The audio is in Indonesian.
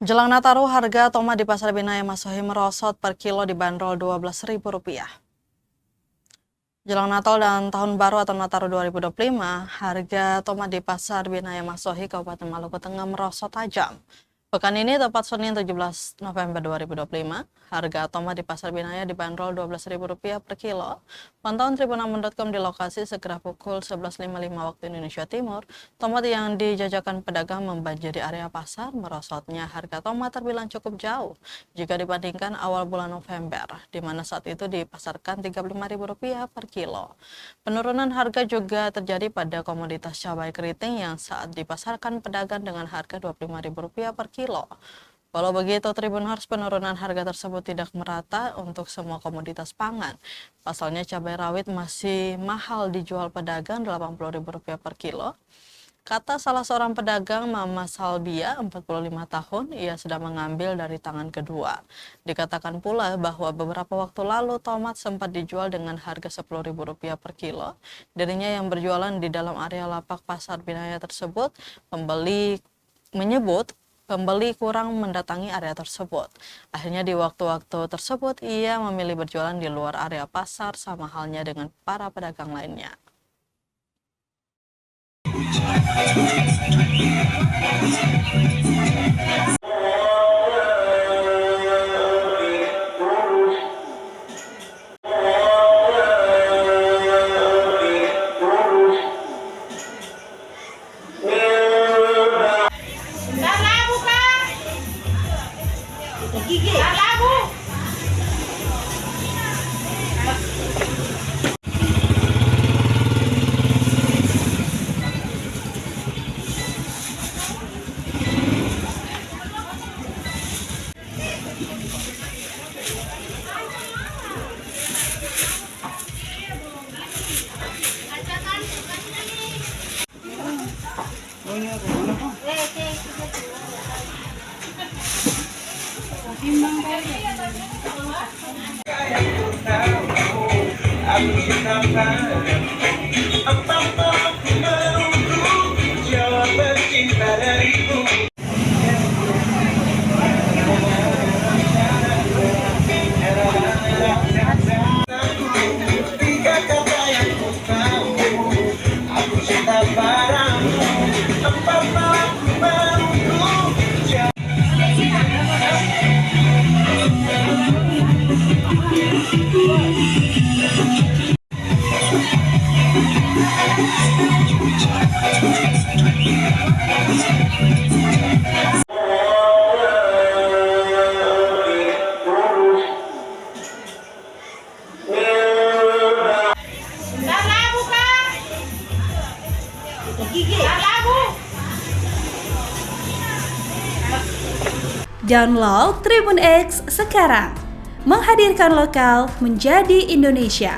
Jelang Nataru, harga tomat di Pasar Binaya Masohi merosot per kilo dibanderol Rp12.000. Jelang Natal dan Tahun Baru atau Nataru 2025, harga tomat di Pasar Binaya Masohi, Kabupaten Maluku Tengah merosot tajam. Pekan ini, tepat Senin 17 November 2025, harga tomat di Pasar Binaya dibanderol Rp12.000 per kilo. Pantauan Tribun6.com di lokasi segera pukul 11.55 waktu Indonesia Timur, tomat yang dijajakan pedagang membanjiri area pasar. Merosotnya harga tomat terbilang cukup jauh jika dibandingkan awal bulan November, di mana saat itu dipasarkan Rp35.000 per kilo. Penurunan harga juga terjadi pada komoditas cabai keriting yang saat dipasarkan pedagang dengan harga Rp25.000 per kilo. Walau begitu, Tribuners, penurunan harga tersebut tidak merata untuk semua komoditas pangan. Pasalnya cabai rawit masih mahal dijual pedagang Rp80.000 per kilo. Kata salah seorang pedagang, Mama Salbia, 45 tahun, ia sedang mengambil dari tangan kedua. Dikatakan pula bahwa beberapa waktu lalu tomat sempat dijual dengan harga Rp10.000 per kilo. Dirinya yang berjualan di dalam area lapak Pasar Binaya tersebut, pembeli kurang mendatangi area tersebut. Akhirnya di waktu-waktu tersebut ia memilih berjualan di luar area pasar, sama halnya dengan para pedagang lainnya. Download Tribun X sekarang, menghadirkan lokal menjadi Indonesia.